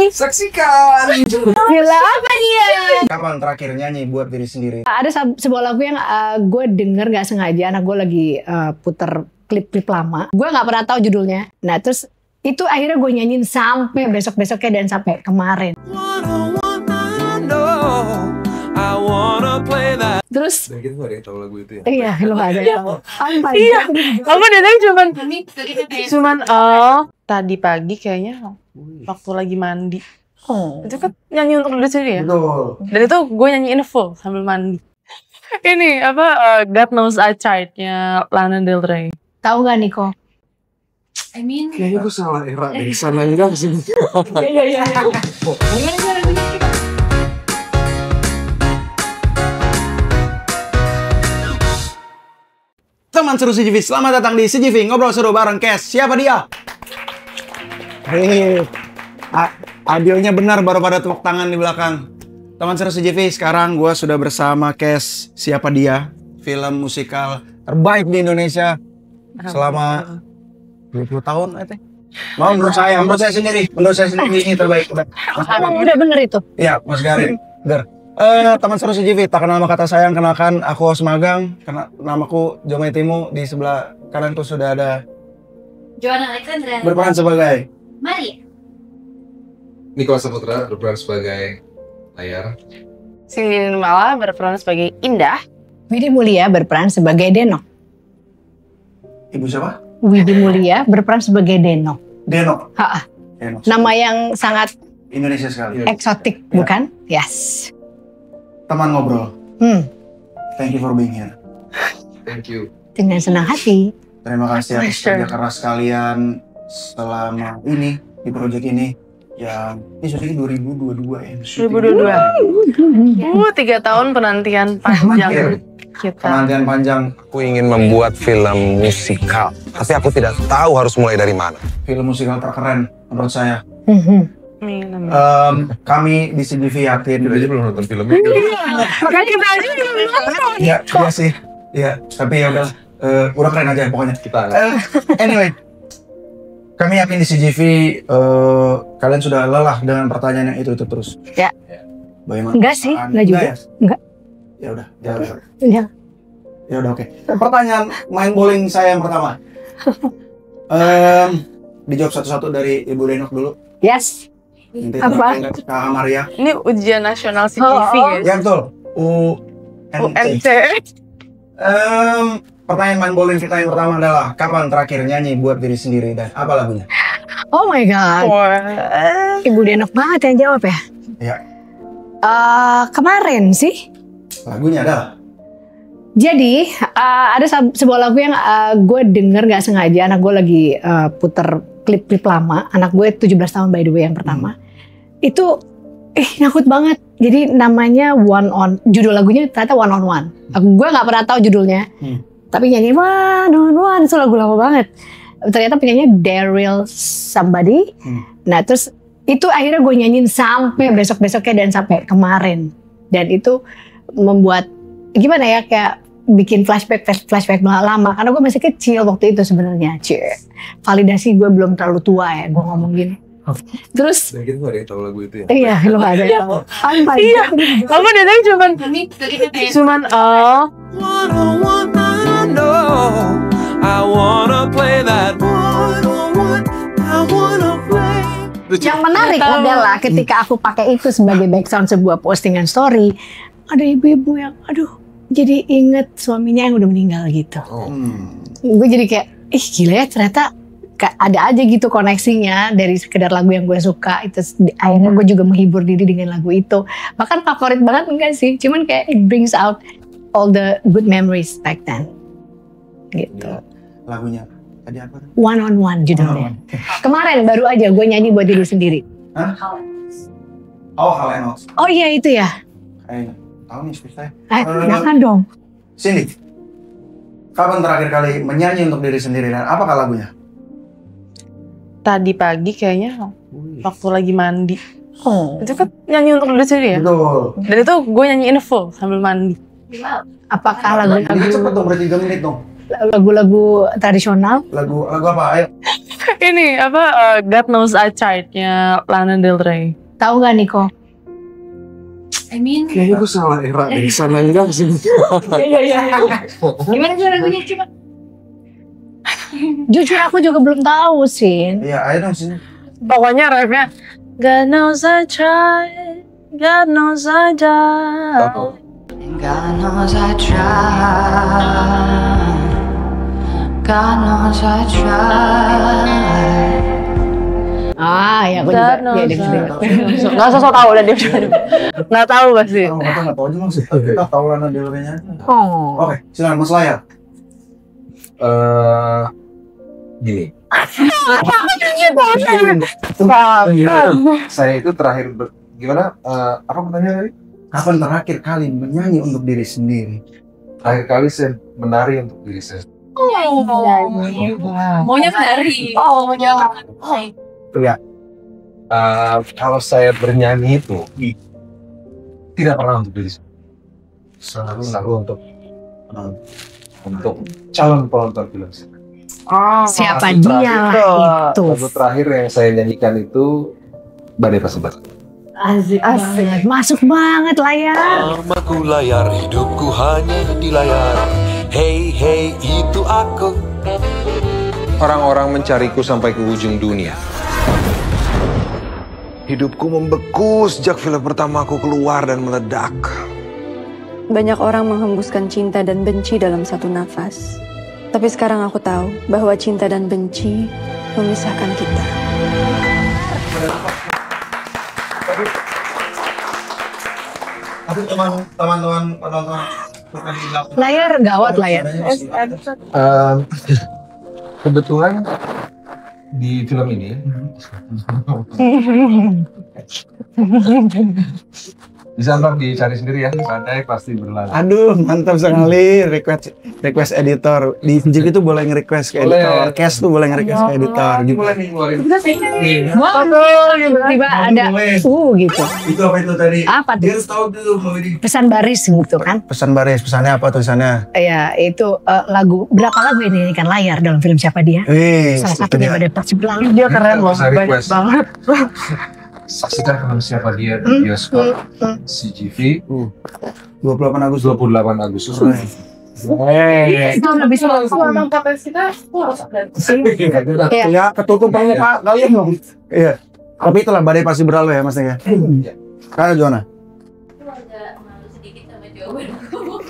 Saksikan. Gila apa dia? Kapan terakhir nyanyi buat diri sendiri? Ada sebuah lagu yang gue denger gak sengaja, anak gue lagi puter klip-klip lama. Gue gak pernah tahu judulnya. Nah terus itu akhirnya gue nyanyiin sampai besok-besoknya dan sampai kemarin. Terus Dan kita gak ada yang tahu lagu itu ya? iya lo gak ada yang tahu. Iya, apa dia cuman tadi pagi kayaknya waktu lagi mandi. Itu kan nyanyi untuk diri sendiri ya? Betul. Dan itu gue nyanyiin full sambil mandi. Ini apa God Knows I Tried-nya Lana Del Rey. Tahu gak Niko? Kayaknya gue salah era deh. Sana enggak sih. Iya. Teman seru CGV, selamat datang di CGV Ngobrol Seru bareng Kes. Siapa dia? Hei, audionya benar, baru pada tepuk tangan di belakang. Teman seru CGV, sekarang gue sudah bersama Kes. Siapa dia? Film musikal terbaik di Indonesia selama 20 tahun, I think. Mau menurut saya sendiri ini terbaik. Udah bener itu. Iya, Mas Garin. Teman seru CGV, tak kenal maka kata sayang, kenalkan aku host magang, namaku Jomai Timu, di sebelah kananku sudah ada Joanna Alexandra berperan sebagai Maria. Niko Saputra berperan sebagai layar. Cindy Nirmala berperan sebagai Indah. Widi Mulia berperan sebagai Deno. Ibu siapa? Widi Mulia berperan sebagai Deno. Deno. Deno. Nama yang sangat Indonesia sekali. eksotik, Ya. bukan? Yes. Teman ngobrol. Thank you for being here. Thank you. Dengan senang hati. Terima kasih atas Pleasure. kerja keras kalian selama ini di proyek ini. Yang ini syutingnya 2022 ya. 2022. 3 tahun penantian panjang kita. Penantian panjang. Aku ingin membuat film musikal, tapi aku tidak tahu harus mulai dari mana. Film musikal terkeren menurut saya. Kami di CGV yakin. Kita aja belum nonton filmnya. Makanya kita aja belum nonton. Iya sih. Iya, tapi ya udah keren aja pokoknya. Kita Anyway, kami yakin di CGV kalian sudah lelah dengan pertanyaan yang itu terus. Ya. Bagaimana? Enggak sih, enggak juga. Ya? Enggak. Ya udah, jangan. Ya. Ya udah oke. Pertanyaan main bowling saya yang pertama. Dijawab satu-satu dari Ibu Denok dulu. Yes. Nanti Apa? terakhir Kak Maria. Ini ujian nasional CGV guys. Ya betul. UNC. Pertanyaan main bowling kita yang pertama adalah kapan terakhir nyanyi buat diri sendiri dan apa lagunya? Oh my god. Ibu Denok banget yang jawab ya. Ya, Kemarin sih. lagunya adalah Jadi ada sebuah lagu yang gue denger gak sengaja, anak gue lagi puter klip-klip lama. Anak gue 17 tahun by the way yang pertama. Itu nyakut banget. Jadi namanya judul lagunya ternyata One on One. Gue gak pernah tahu judulnya. Tapi nyanyi One on One, itu lagu lama banget. Ternyata penyanyinya Daryl Somebody. Nah terus itu akhirnya gue nyanyiin sampai besok-besoknya dan sampai kemarin. Dan itu membuat gimana ya, kayak bikin flashback lama karena gue masih kecil waktu itu sebenarnya. Validasi gue belum terlalu tua ya gue ngomong gini. Terus dan kita gak ada yang tahu lagu itu ya? iya lo gak ada yang tahu. Iya. Apa dia tadi cuman Yang menarik adalah ketika aku pakai itu sebagai background sebuah postingan story, ada ibu-ibu yang jadi inget suaminya yang udah meninggal gitu. Gue jadi kayak gila ya, ternyata ada aja gitu koneksinya dari sekedar lagu yang gue suka. Itu akhirnya gue juga menghibur diri dengan lagu itu. Bahkan favorit banget enggak sih, cuman kayak it brings out all the good memories back then gitu. lagunya tadi apa? One on One judulnya. Kemarin baru aja gue nyanyi buat diri sendiri. Hah? Oh, Hal and Oates. Oh iya itu ya. Kayaknya tahu nih ceritanya. Jangan dong. Cindy, kapan terakhir kali menyanyi untuk diri sendiri dan apakah lagunya? tadi pagi kayaknya waktu lagi mandi. Oh. Itu kan nyanyi untuk diri sendiri ya? Betul. Dan itu gue nyanyiin full sambil mandi. Apakah Ini cepet dong, berarti 3 menit dong. lagu-lagu tradisional? Lagu apa? Ayo. Ini apa God Knows I Tried-nya Lana Del Rey. Tahu nggak Niko? I mean, Kayaknya gue salah era deh, sana enggak sih. gimana sih lagunya coba? Jujur aku juga belum tahu sih. Iya, ayo dong sini. Pokoknya refnya God knows I tried, God knows I died. God knows I tried. God knows I tried. Ya aku God juga. knows Iya, I- Nggak sosok tahu udah dia. Nggak tahu pasti. Nggak tahu aja maksudnya. Kita tahu Lana Del Rey-nya. Oh. Oke, silakan Mas Layar. Gini. Saya itu terakhir gimana? Apa pertanyaan tadi? Kapan terakhir kali menyanyi untuk diri sendiri? Terakhir kali saya menari untuk diri saya. Maunya menari. Iya. Kalau saya bernyanyi itu tidak pernah untuk diri saya. Selalu untuk calon penonton film saya. Siapa Lagu dia lah itu? Lagu terakhir yang saya nyanyikan itu Badai Pasti Batang. Asik banget. Masuk banget Layar. Namaku layar, hidupku hanya di layar. Hey, hey, itu aku. Orang-orang mencariku sampai ke ujung dunia. Hidupku membeku sejak film pertamaku keluar dan meledak. Banyak orang menghembuskan cinta dan benci dalam satu nafas. Tapi sekarang aku tahu bahwa cinta dan benci memisahkan kita. Tapi teman-teman penonton Layar gawat Layar. Kebetulan di film ini bisa ntar dicari sendiri ya, Badai Pasti Berlalu. Aduh, mantap sekali request editor. Di Jeep itu boleh nge-request ke editor. Cash tuh boleh nge-request ke editor. Gitu. Boleh nih ngeluarin. Wah, tiba-tiba ada gitu. Itu apa itu tadi? Apa tuh? Dia harus tahu dulu mau ini. Pesan baris gitu kan? Pesan baris, pesannya apa tulisannya? Ya itu lagu, berapa lagu yang dinyanyikan Layar dalam film Siapa Dia? Salah satunya Badai Pasti Berlalu. Dia keren loh, Bisa banyak request. banget. Saksikan film Siapa Dia di bioskop CGV 28 Agustus. 28 Agustus. Itu lebih seru. Selama kapasitas Ya, ketutup banget Pak, kalian dong. Iya. Tapi itulah Badai Pasti Berlalu ya Mas ya. Kalian Jona? Aku agak malu sedikit sama jawabanku.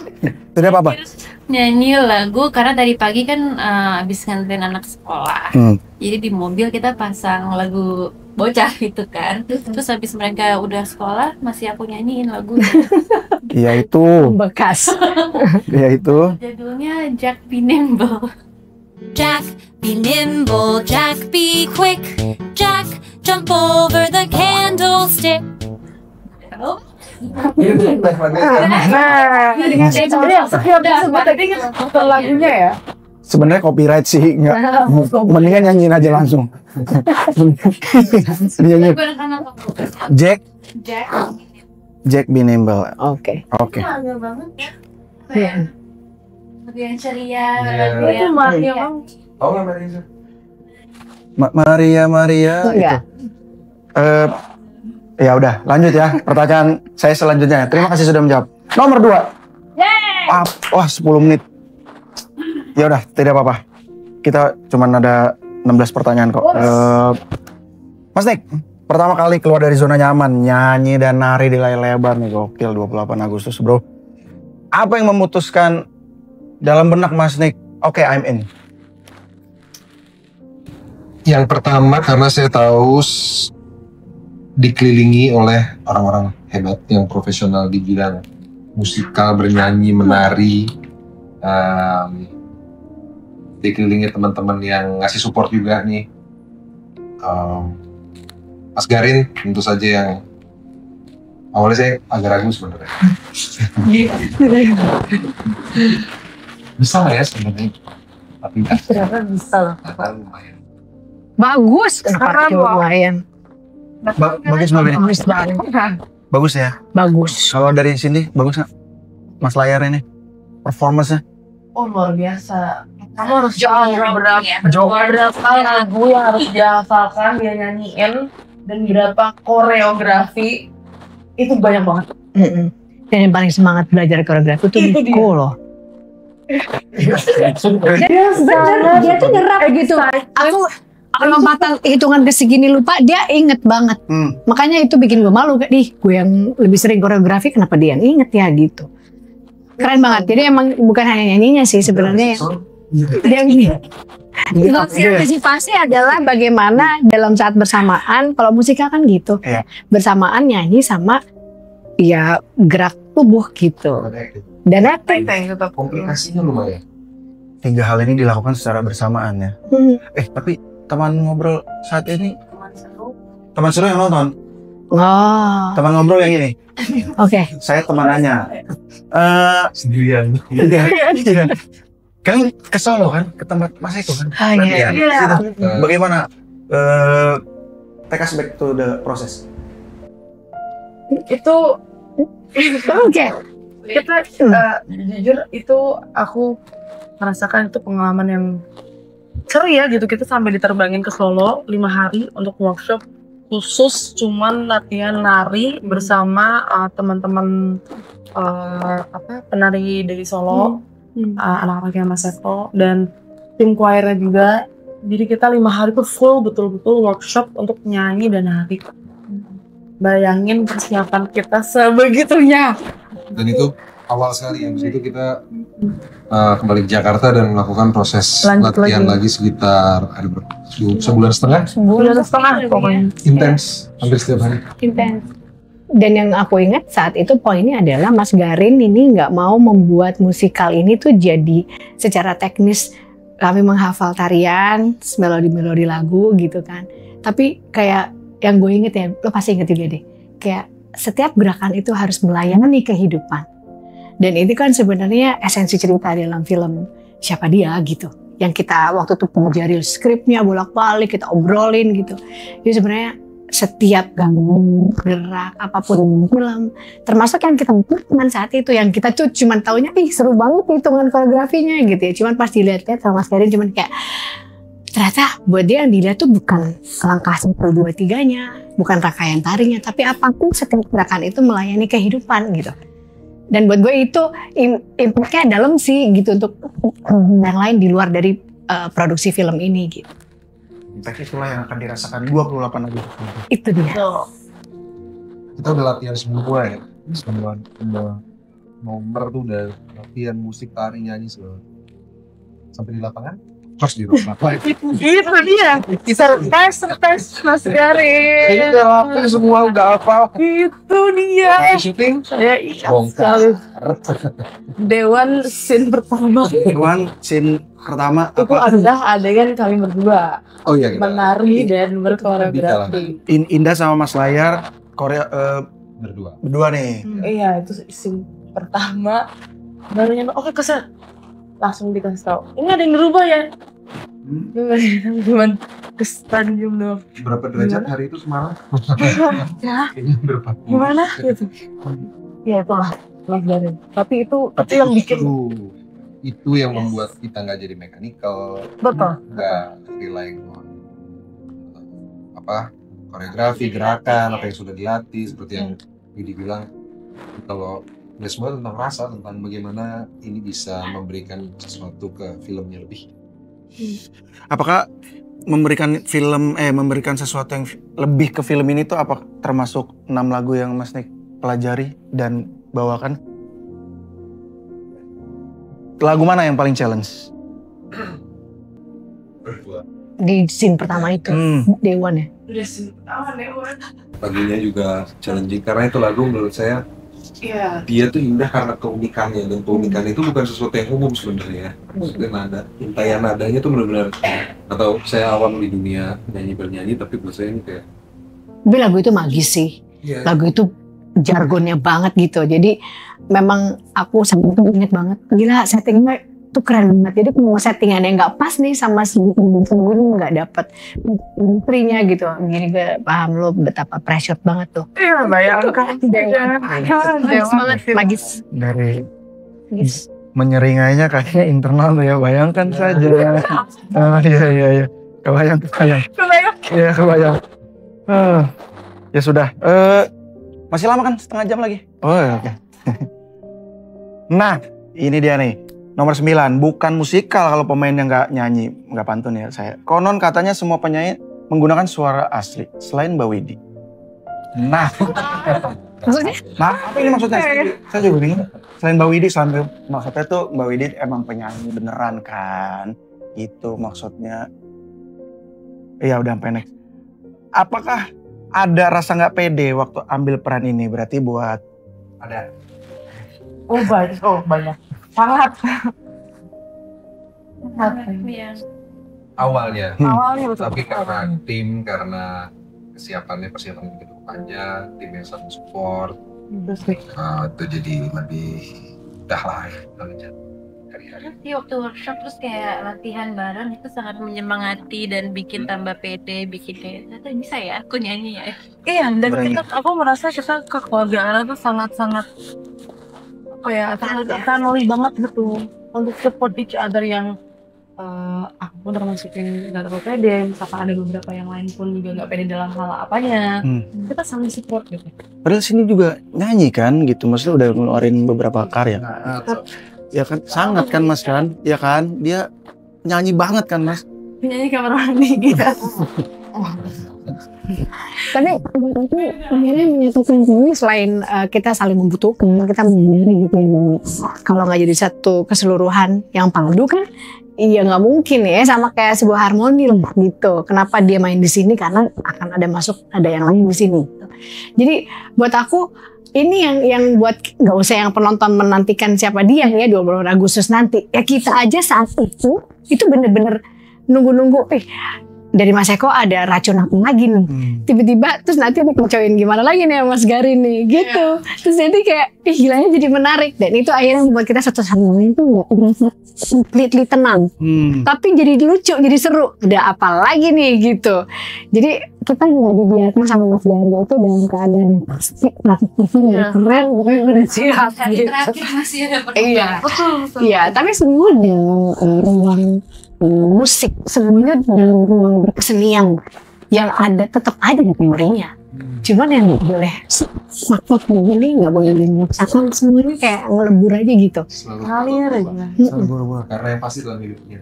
Tidak apa-apa. Nyanyi lagu karena tadi pagi kan abis nganterin anak sekolah. Jadi di mobil kita pasang lagu bocah gitu kan. Terus habis mereka udah sekolah masih aku nyanyiin lagu. Iya itu. Bekas. Iya itu. Judulnya Jack Be Nimble. Jack be nimble, Jack be quick, Jack jump over the candlestick. lagunya ya. Sebenarnya copyright sih enggak. Mendingan nyanyiin aja langsung. Nyanyi. Jack Be Nimble. Oke. Oke. Agak banget ya. Iya. Lagu yang ceria, Iya. lagu Itu yang Maria Bang. Tahu nggak Mbak Reza? Maria Enggak. Ya udah, lanjut ya. Pertanyaan saya selanjutnya. Terima kasih sudah menjawab. Nomor 2. Wah, 10 menit. Ya udah, tidak apa-apa. Kita cuman ada 16 pertanyaan kok. Mas Nick, pertama kali keluar dari zona nyaman, nyanyi dan nari di layar lebar nih, gokil 28 Agustus, bro. Apa yang memutuskan dalam benak Mas Nick, oke, I'm in? Yang pertama karena saya tahu dikelilingi oleh orang-orang hebat yang profesional di bidang musikal, bernyanyi, menari, dikelilingi teman-teman yang ngasih support juga nih. Mas Garin tentu saja yang awalnya saya agak ragu sebenarnya. Bisa lah ya sebenarnya, tapi Ternyata bisa loh. lumayan. Bagus. Kenapa Keren loh. lumayan? Bagus Mbak Beni. Bagus banget. Bagus ya. Bagus. Kalau dari sini bagus nggak? Mas layar ini performance-nya. Oh luar biasa. Kamu harus berapa lagu yang harus dihafalkan, dia nyanyiin, dan berapa koreografi. Itu banyak banget. Dan yang paling semangat belajar koreografi itu Niko loh. Dia tuh nyerap gitu. Aku lompatan hitungan ke segini lupa, dia inget banget. Makanya itu bikin gue malu. Gue yang lebih sering koreografi, kenapa dia yang inget ya gitu. Keren banget. Jadi emang bukan hanya nyanyinya sih sebenarnya yang ini. Antisipasi adalah bagaimana dalam saat bersamaan, kalau musikal kan gitu, bersamaan nyanyi sama ya gerak tubuh gitu. Dan acting. Komplikasinya lumayan. 3 hal ini dilakukan secara bersamaan ya. Tapi teman ngobrol saat ini, teman seru yang nonton. Teman ngobrol yang ini. Oke. Saya temanannya. Sendirian. Kalian ke Solo kan, ke tempat Mas Eko kan? Iya. Bagaimana? Take us back to the process. Itu Oke. kita jujur itu aku merasakan itu pengalaman yang seru ya gitu. Kita sampai diterbangin ke Solo 5 hari untuk workshop khusus cuman latihan nari bersama teman-teman penari dari Solo, anak-anaknya Mas Eko dan tim choirnya juga. Jadi kita 5 hari tuh full betul-betul workshop untuk nyanyi dan nari. Bayangin persiapan kita sebegitunya. Dan itu awal sekali ya. Habis itu kita kembali ke Jakarta dan melakukan proses latihan lagi sekitar sebulan setengah. Sebulan setengah pokoknya. Intens, hampir setiap hari. Intens. Dan yang aku ingat saat itu poinnya adalah Mas Garin ini nggak mau membuat musikal ini tuh jadi secara teknis kami menghafal tarian, melodi-melodi lagu gitu kan. Tapi kayak yang gue inget ya, lo pasti inget juga deh. Kayak setiap gerakan itu harus melayani kehidupan. Dan ini kan sebenarnya esensi cerita dalam film Siapa Dia gitu. Yang kita waktu itu pelajari skripnya bolak-balik, kita obrolin gitu. Jadi sebenarnya setiap gangguan gerak apapun film, termasuk yang kita bukan saat itu, yang kita tuh cuman taunya seru banget hitungan koreografinya gitu ya. Cuman pas dilihat-lihat sama Mas Garin cuman kayak ternyata buat dia yang dilihat tuh bukan langkah 1, 2, 3-nya, bukan rangkaian tarinya, tapi apapun setiap gerakan itu melayani kehidupan gitu. Dan buat gue itu impactnya dalam sih gitu untuk yang lain di luar dari produksi film ini gitu. Impact itulah yang akan dirasakan 28 Agustus. Itu dia. Kita udah latihan semua ya. Semua nomor tuh udah latihan musik, tari, nyanyi semua. Sampai di lapangan harus di rumah. Itu dia. Surprise Mas Garin. Ini udah semua udah apa? Itu dia. Syuting? Saya ingat Bongkar. sekali. Dewan scene pertama. Itu adalah adegan kami berdua. Oh iya. Menari dan berkoreografi. Indah sama Mas Layar berdua nih. Iya, itu scene pertama. Barunya oke kesel. Langsung dikasih tahu. Ini ada yang berubah ya? Cuman ke stadium doang. Berapa derajat hari itu semalam? Ya. Gimana gitu? Ya itulah Mas Garin. Tapi itu yang bikin itu yang membuat kita nggak jadi mechanical. Betul. Nggak rely on koreografi, gerakan, apa yang sudah dilatih seperti yang Widi bilang. Kalau ini semua tentang rasa, tentang bagaimana ini bisa memberikan sesuatu ke filmnya lebih. Apakah memberikan sesuatu yang lebih ke film ini tuh apa termasuk 6 lagu yang Mas Nick pelajari dan bawakan? Lagu mana yang paling challenge? Di scene pertama itu, Dewan ya? Udah scene pertama Dewan. Lagunya juga challenging karena itu lagu menurut saya dia tuh indah karena keunikannya, dan keunikannya itu bukan sesuatu yang umum sebenarnya. Maksudnya nada, intayan nadanya tuh benar-benar, atau saya awam di dunia bernyanyi tapi buat saya ini kayak. Tapi lagu itu magis sih, lagu itu jargonnya banget gitu. Jadi memang aku sampai itu inget banget, gila settingnya tuh keren banget. Jadi kalau settingannya nggak pas nih sama si ini nggak dapet istrinya gitu. Begini gue paham lo betapa pressure banget tuh. Iya bayangkan. Magis banget. Dari Menyeringainya kayaknya internal tuh ya, bayangkan saja. Iya. Kebayang. Iya, kebayang. Ya sudah. Masih lama kan? Setengah jam lagi. Oh, oke. Nah, ini dia nih. Nomor 9, bukan musikal kalau pemainnya nggak nyanyi, nggak pantun ya saya. Konon katanya semua penyanyi menggunakan suara asli, selain Mbak Widi. Nah, Maksudnya? apa ini maksudnya? Saya juga bingung. Selain Mbak Widi, maksudnya tuh Mbak Widi emang penyanyi beneran kan? Itu maksudnya. Iya udah sampai next. Apakah ada rasa nggak pede waktu ambil peran ini? Berarti buat ada. Oh banyak. Sangat. Iya. Awalnya. Betul. Tapi karena tim, karena persiapan begitu panjang, tim yang saling support, itu jadi lebih mudah lah ya. Terus di waktu workshop terus kayak latihan bareng itu sangat menyemangati dan bikin tambah pede, bikin kayak ternyata bisa ya aku nyanyi ya. Iya, dan aku merasa kita kekeluargaan tuh sangat-sangat sangat family banget gitu untuk support each other yang aku termasuk yang gak terlalu pede, misalkan ada beberapa yang lain pun juga gak pede dalam hal apanya, kita saling support gitu. Padahal sini juga nyanyi kan gitu, maksudnya udah ngeluarin beberapa karya. Ya kan, sangat kan Mas kan, ya kan, dia nyanyi banget kan Mas. Penyanyi kamar mandi gitu. Tapi aku akhirnya menyatukan ini selain kita saling membutuhkan, kita menyadari gitu. Kalau nggak jadi satu keseluruhan yang padu kan, iya nggak mungkin ya, sama kayak sebuah harmoni lah gitu. Kenapa dia main di sini? Karena akan ada yang lain di sini. Jadi buat aku ini yang buat nggak usah yang penonton menantikan siapa dia ya 28 Agustus nanti. Ya kita aja saat itu bener-bener nunggu-nunggu. Dari Mas Eko ada racun apa lagi nih, tiba-tiba terus nanti dikecoin gimana lagi nih Mas Gari nih gitu, terus jadi kayak gilanya jadi menarik dan itu akhirnya membuat kita satu sama lain tuh nggak merasa completely tenang, tapi jadi lucu, jadi seru, ada apa lagi nih gitu. Jadi kita nggak dibiarkan sama Mas Gari itu dalam keadaan pasti keren, udah siap gitu. Terakhir masih ada perkembangan. Iya, tapi semua ada ruang musik, sebenarnya dalam ruang berkesenian yang ada tetap ada di memorinya. Cuman yang nggak boleh sakit begini, nggak boleh dimaksakan, semuanya kayak ngelebur aja gitu. Ngalir aja. Selalu karena yang pasti dalam hidupnya.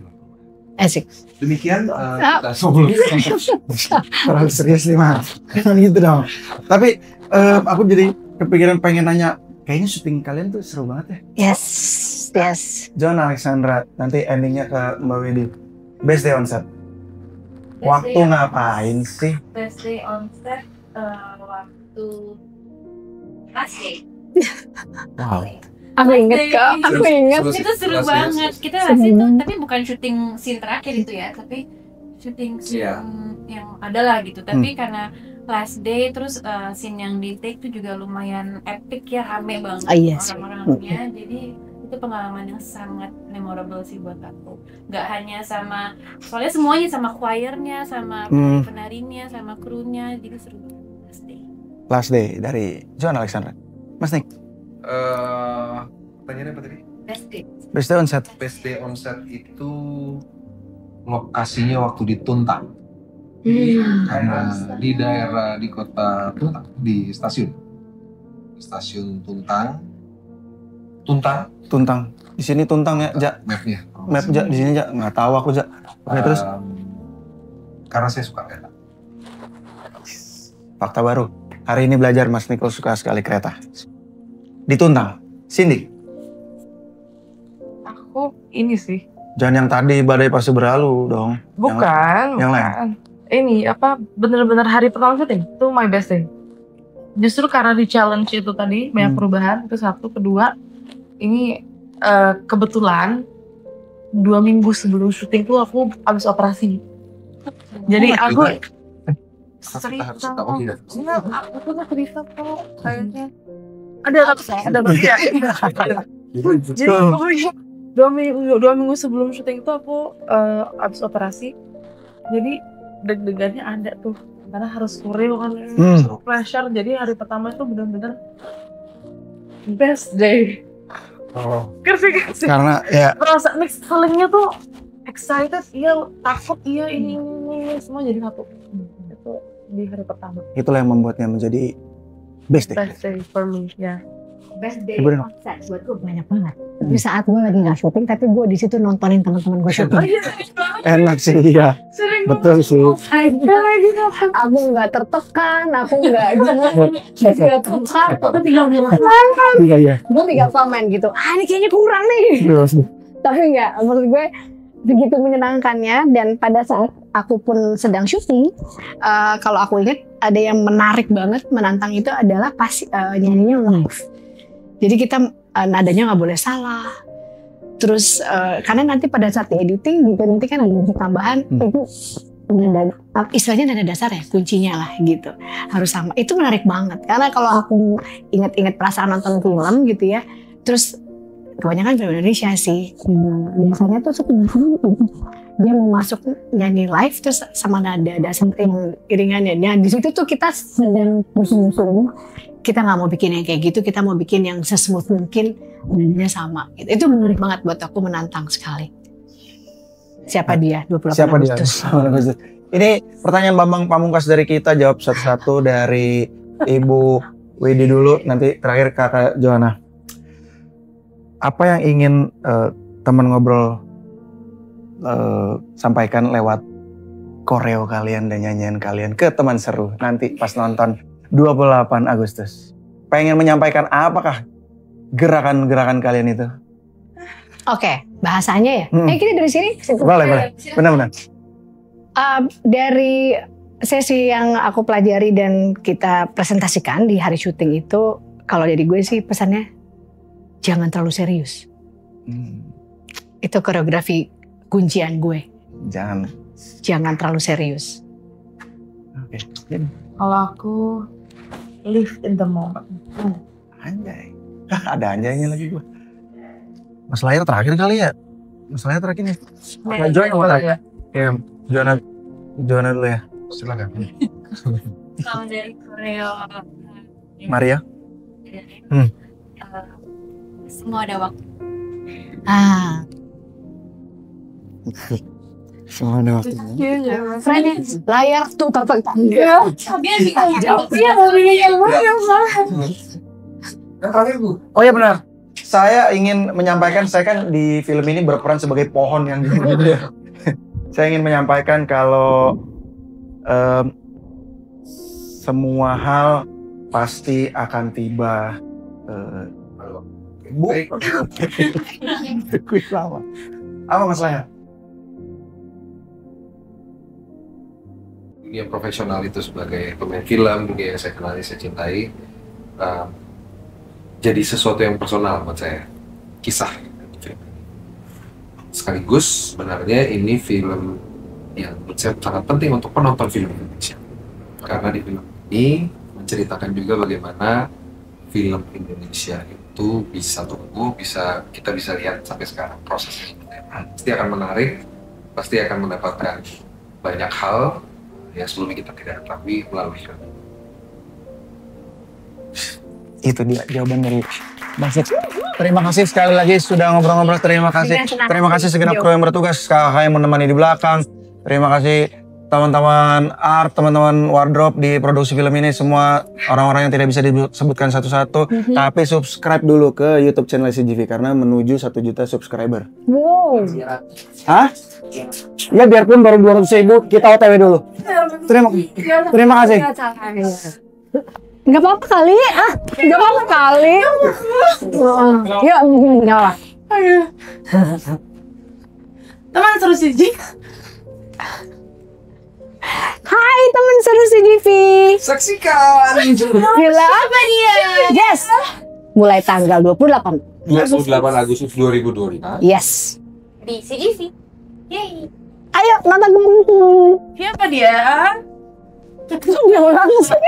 Asik. Demikian kita sebelum Terlalu serius nih Mas, jangan gitu dong. Tapi aku jadi kepikiran pengen nanya, kayaknya syuting kalian tuh seru banget ya. Yes. John Alexandra, nanti endingnya ke Mbak Widi. Best day on set. Waktu ngapain sih? Best day on set waktu asik. Wow. Aku inget kok, aku inget. Itu seru banget. Kita masih itu, tapi bukan syuting scene terakhir itu ya, tapi syuting scene yang ada lah gitu. Tapi karena last day terus scene yang di take itu juga lumayan epic ya, rame banget orang-orangnya. Jadi itu pengalaman yang sangat memorable sih buat aku. Gak hanya sama, soalnya semuanya sama choirnya, sama penarinya, sama krunya, jadi seru banget. Last day dari John Alexandra. Mas Nick. Pertanyaannya apa tadi? Best day on set. Best day on set itu lokasinya waktu di Tuntang. Karena di daerah di kota Tuntang, di stasiun Tuntang. Di sini Tuntang ya, Ja. Map Ja di sini Ja. Nggak tahu aku Ja. Oke, terus karena saya suka kereta. Fakta baru. Hari ini belajar Mas Niko suka sekali kereta. Di Tuntang. Cindy. Aku ini sih. Jangan yang tadi badai pasti berlalu dong. Bukan. Yang lain. Ini bener-bener hari pertama syuting itu my best day. Justru karena di challenge itu tadi banyak perubahan, itu satu. Kedua, ini kebetulan 2 minggu sebelum syuting tuh aku habis operasi. Jadi aku cerita kok kayaknya ada jadi pokoknya 2 minggu sebelum syuting itu aku habis operasi. Jadi deg-degannya ada tuh karena harus surreal kan, pressure. Jadi hari pertama itu benar-benar best day. Oh. Ngerti. Karena ya Perasaan mix feelingnya tuh excited, iya, takut, iya, ini semua jadi satu. Itu di hari pertama. itulah yang membuatnya menjadi best day. Best day for me, ya. Best day Ibu Reno. konser buat gue banyak banget. Di saat gue lagi nggak syuting, tapi gue di situ nontonin teman-teman gue syuting. Enak sih, iya. Betul sih. Aku nggak tertekan, aku nggak tertekan, aku tinggal bilang, Iya. gue tinggal komen gitu. Ini kayaknya kurang nih. Tapi nggak, maksud gue begitu menyenangkannya. Dan pada saat aku pun sedang syuting, kalau aku ingat ada yang menarik banget, menantang itu adalah pas nyanyinya live. Jadi kita nadanya nggak boleh salah. Terus karena nanti pada saat di editing juga nanti kan ada musik tambahan itu nada, istilahnya nada dasar ya, kuncinya lah gitu, harus sama. Itu menarik banget karena kalau aku ingat-ingat perasaan nonton film gitu ya, terus kebanyakan film Indonesia sih biasanya tuh suka dia mau masuk nyanyi live terus sama nada dasar yang iringannya. Nah di situ tuh kita sedang musuh-musuh, kita nggak mau bikin yang kayak gitu, kita mau bikin yang sesmooth mungkin nadanya sama gitu. Itu menarik banget buat aku, menantang sekali. Siapa dia? 28 Siapa Agustus. dia? Ini pertanyaan Bambang Pamungkas dari kita, jawab satu-satu dari Ibu Widi dulu, nanti terakhir Kakak Joanna. Apa yang ingin teman ngobrol sampaikan lewat koreo kalian dan nyanyian kalian ke teman seru nanti pas nonton 28 Agustus? Pengen menyampaikan apakah gerakan-gerakan kalian itu? Oke, bahasanya ya. Kita dari sini. Boleh. Benar-benar. Dari sesi yang aku pelajari dan kita presentasikan di hari syuting itu, kalau dari gue sih pesannya jangan terlalu serius. Itu koreografi kuncian gue. Jangan terlalu serius. Oke. Kalau aku live in the moment. Anjay. Ada anjaynya lagi gue. Mas Layar terakhir kali ya? Mas Layar terakhir nih. Joanna ya? Iya, Joanna dulu ya. Silakan. Kalau dari koreo Maria? semua ada waktu. Semua ada waktunya. Friends, layar tuh tertentang. Oh ya benar. Saya ingin menyampaikan, saya kan di film ini berperan sebagai pohon yang saya ingin menyampaikan kalau semua hal pasti akan tiba. Bu, quick lama. Apa masalahnya? Dunia profesional itu sebagai pemain film, dunia yang saya kenali, saya cintai, jadi sesuatu yang personal buat saya, kisah. Sekaligus sebenarnya ini film yang menurut saya sangat penting untuk penonton film Indonesia, karena di film ini menceritakan juga bagaimana film Indonesia itu bisa tumbuh, kita bisa lihat sampai sekarang prosesnya. Pasti akan menarik, pasti akan mendapatkan banyak hal yang sebelumnya kita tidak ketahui melalui film. Itu dia jawaban dari Bang Sik. Terima kasih sekali lagi sudah ngobrol-ngobrol. Terima kasih. Terima kasih segenap kru yang bertugas, kakak yang menemani di belakang. Terima kasih teman-teman art, teman-teman wardrobe di produksi film ini, semua orang-orang yang tidak bisa disebutkan satu-satu. Tapi subscribe dulu ke YouTube channel CGV karena menuju 1 juta subscriber. Wow. Hah? Ya biarpun baru 200.000, kita OTW dulu. Terima kasih. Gak apa-apa kali, gak apa-apa kali. Yuk, nyala. Teman seru CGV. Hai teman seru CGV. Saksikan Film apa dia? Yes. Mulai tanggal 28 Agustus 2020. Yes. Di CGV. Yeay. Ayo nonton dulu. Siapa dia? Jangan langsung.